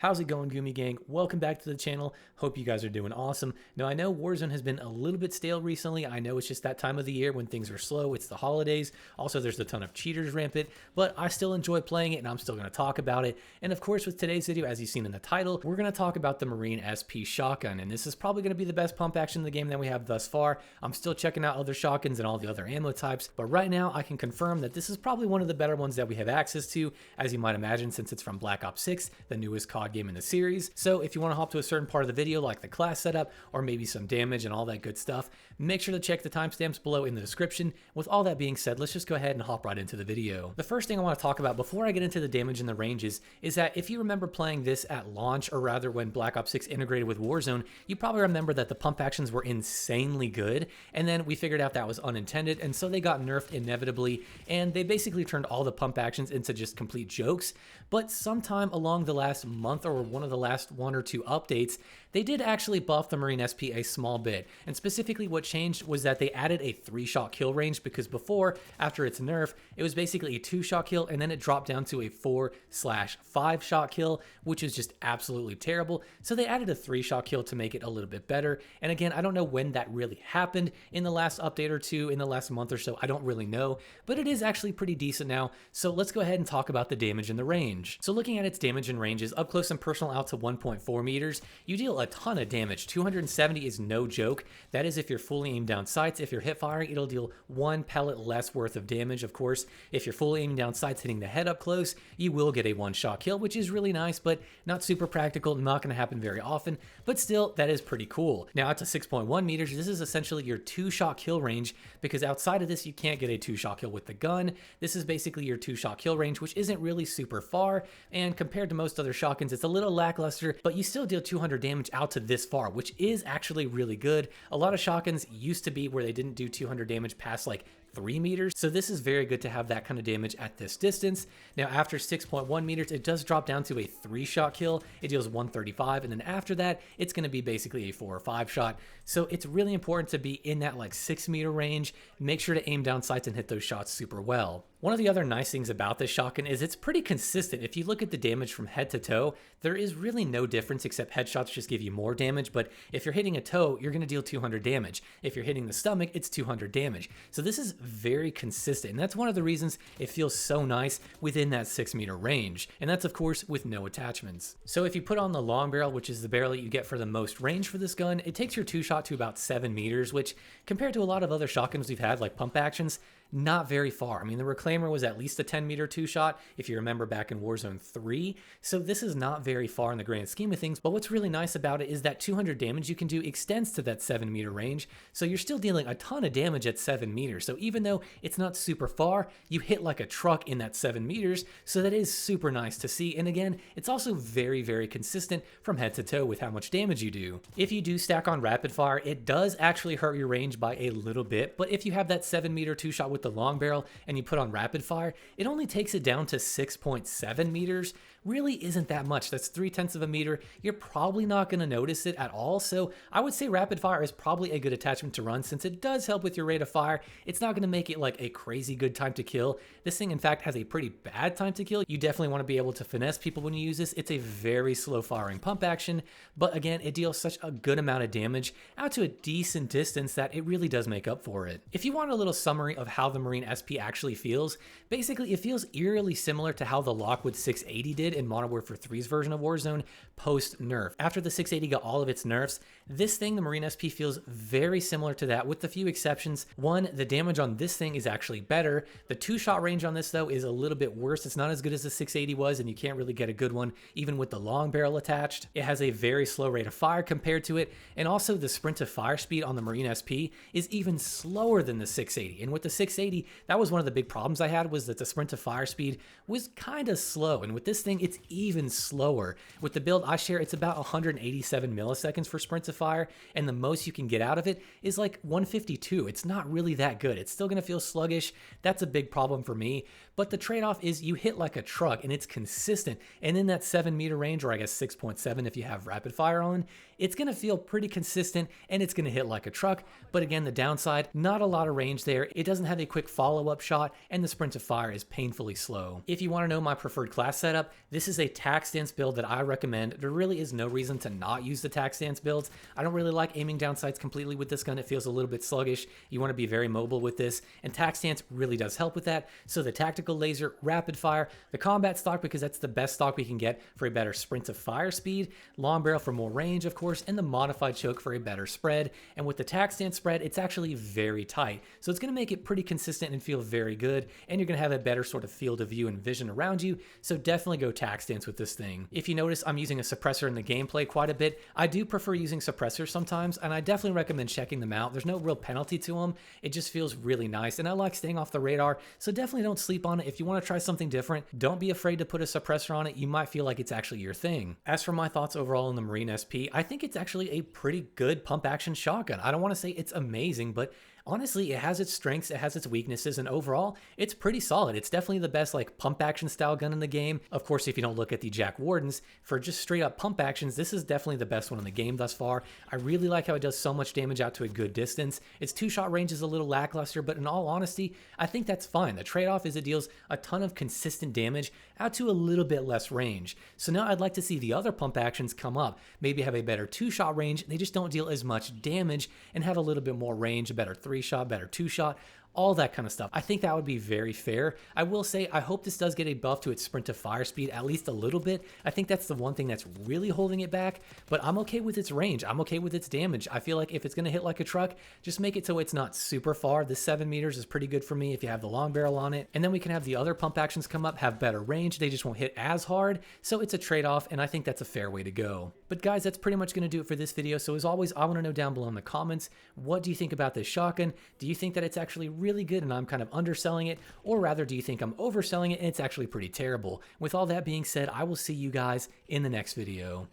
How's it going, Goomy Gang? Welcome back to the channel. Hope you guys are doing awesome. Now, I know Warzone has been a little bit stale recently. I know it's just that time of the year when things are slow. It's the holidays. Also, there's a ton of cheaters rampant, but I still enjoy playing it and I'm still going to talk about it. And of course, with today's video, as you've seen in the title, we're going to talk about the Marine SP shotgun. And this is probably going to be the best pump action in the game that we have thus far. I'm still checking out other shotguns and all the other ammo types, but right now I can confirm that this is probably one of the better ones that we have access to, as you might imagine, since it's from Black Ops 6, the newest COD game in the series. So if you want to hop to a certain part of the video like the class setup or maybe some damage and all that good stuff, make sure to check the timestamps below in the description. With all that being said, let's just go ahead and hop right into the video. The first thing I want to talk about before I get into the damage and the ranges is that if you remember playing this at launch, or rather when Black Ops 6 integrated with Warzone, you probably remember that the pump actions were insanely good, and then we figured out that was unintended, and so they got nerfed inevitably, and they basically turned all the pump actions into just complete jokes. But sometime along the last month, or one of the last one or two updates, they did actually buff the Marine SP a small bit. And specifically what changed was that they added a 3-shot kill range, because before, after its nerf, it was basically a 2-shot kill and then it dropped down to a 4/5-shot kill, which is just absolutely terrible. So they added a 3-shot kill to make it a little bit better. And again, I don't know when that really happened, in the last update or two, in the last month or so, I don't really know, but it is actually pretty decent now. So let's go ahead and talk about the damage and the range. So looking at its damage and ranges, up close and personal out to 1.4 meters, you deal a ton of damage. 270 is no joke. That is if you're fully aimed down sights. If you're hip firing, it'll deal 1 pellet less worth of damage. Of course, if you're fully aiming down sights, hitting the head up close, you will get a 1-shot kill, which is really nice, but not super practical, not going to happen very often, but still, that is pretty cool. Now, out to 6.1 meters, this is essentially your 2-shot kill range, because outside of this, you can't get a 2-shot kill with the gun. This is basically your 2-shot kill range, which isn't really super far, and compared to most other shotguns, it's a little lackluster, but you still deal 200 damage out to this far, which is actually really good. A lot of shotguns used to be where they didn't do 200 damage past like 3 meters. So this is very good to have that kind of damage at this distance. Now, after 6.1 meters, it does drop down to a 3-shot kill. It deals 135. And then after that, it's going to be basically a 4 or 5 shot. So it's really important to be in that like 6-meter range. Make sure to aim down sights and hit those shots super well. One of the other nice things about this shotgun is it's pretty consistent. If you look at the damage from head to toe, there is really no difference, except headshots just give you more damage. But if you're hitting a toe, you're going to deal 200 damage. If you're hitting the stomach, it's 200 damage. So this is very consistent. And that's one of the reasons it feels so nice within that 6-meter range. And that's, of course, with no attachments. So if you put on the long barrel, which is the barrel that you get for the most range for this gun, it takes your 2-shot to about 7 meters, which compared to a lot of other shotguns we've had, like pump actions, not very far. I mean, the Reclaimer was at least a 10-meter 2-shot, if you remember back in Warzone 3, so this is not very far in the grand scheme of things, but what's really nice about it is that 200 damage you can do extends to that 7-meter range, so you're still dealing a ton of damage at 7 meters, so even though it's not super far, you hit like a truck in that 7 meters, so that is super nice to see, and again, it's also very, very consistent from head to toe with how much damage you do. If you do stack on rapid fire, it does actually hurt your range by a little bit, but if you have that 7-meter 2-shot with the long barrel and you put on rapid fire, it only takes it down to 6.7 meters. Really isn't that much. That's 0.3 of a meter. You're probably not going to notice it at all. So I would say rapid fire is probably a good attachment to run, since it does help with your rate of fire. It's not going to make it like a crazy good time to kill. This thing, in fact, has a pretty bad time to kill. You definitely want to be able to finesse people when you use this. It's a very slow firing pump action, but again, it deals such a good amount of damage out to a decent distance that it really does make up for it. If you want a little summary of how the Marine SP actually feels, basically it feels eerily similar to how the Lockwood 680 did in Modern Warfare 3's version of Warzone post-nerf. After the 680 got all of its nerfs, this thing, the Marine SP, feels very similar to that, with a few exceptions. One, the damage on this thing is actually better. The 2-shot range on this, though, is a little bit worse. It's not as good as the 680 was, and you can't really get a good one even with the long barrel attached. It has a very slow rate of fire compared to it, and also the sprint to fire speed on the Marine SP is even slower than the 680. And with the 680, that was one of the big problems I had, was that the sprint to fire speed was kind of slow, and with this thing, it's even slower. With the build I share, it's about 187 milliseconds for sprint to fire, and the most you can get out of it is like 152. It's not really that good. It's still going to feel sluggish. That's a big problem for me, but the trade-off is you hit like a truck and it's consistent. And in that 7-meter range, or I guess 6.7 if you have rapid fire on, it's gonna feel pretty consistent and it's gonna hit like a truck. But again, the downside, not a lot of range there. It doesn't have a quick follow-up shot, and the sprint to fire is painfully slow. If you wanna know my preferred class setup, this is a tac stance build that I recommend. There really is no reason to not use the tac stance builds. I don't really like aiming down sights completely with this gun. It feels a little bit sluggish. You wanna be very mobile with this, and tac stance really does help with that. So the tactical laser, rapid fire, the combat stock, because that's the best stock we can get for a better sprint to fire speed, long barrel for more range, of course, and the modified choke for a better spread. And with the tac stance spread, it's actually very tight. So it's gonna make it pretty consistent and feel very good, and you're gonna have a better sort of field of view and vision around you. So definitely go tac stance with this thing. If you notice, I'm using a suppressor in the gameplay quite a bit. I do prefer using suppressors sometimes, and I definitely recommend checking them out. There's no real penalty to them. It just feels really nice, and I like staying off the radar, so definitely don't sleep on it. If you want to try something different, don't be afraid to put a suppressor on it. You might feel like it's actually your thing. As for my thoughts overall on the Marine SP, I think it's actually a pretty good pump action shotgun. I don't want to say it's amazing, but honestly, it has its strengths, it has its weaknesses, and overall, it's pretty solid. It's definitely the best like pump action style gun in the game. Of course, if you don't look at the Jack Wardens, for just straight up pump actions, this is definitely the best one in the game thus far. I really like how it does so much damage out to a good distance. Its 2-shot range is a little lackluster, but in all honesty, I think that's fine. The trade-off is it deals a ton of consistent damage out to a little bit less range. So now I'd like to see the other pump actions come up. Maybe have a better 2-shot range, they just don't deal as much damage, and have a little bit more range, a better 3-shot, better 2-shot, all that kind of stuff. I think that would be very fair. I will say, I hope this does get a buff to its sprint to fire speed at least a little bit. I think that's the one thing that's really holding it back, but I'm okay with its range. I'm okay with its damage. I feel like if it's gonna hit like a truck, just make it so it's not super far. The 7 meters is pretty good for me if you have the long barrel on it. And then we can have the other pump actions come up, have better range. They just won't hit as hard. So it's a trade-off, and I think that's a fair way to go. But guys, that's pretty much gonna do it for this video. So as always, I wanna know down below in the comments, what do you think about this shotgun? Do you think that it's actually really good and I'm kind of underselling it, or rather do you think I'm overselling it and it's actually pretty terrible? With all that being said, I will see you guys in the next video.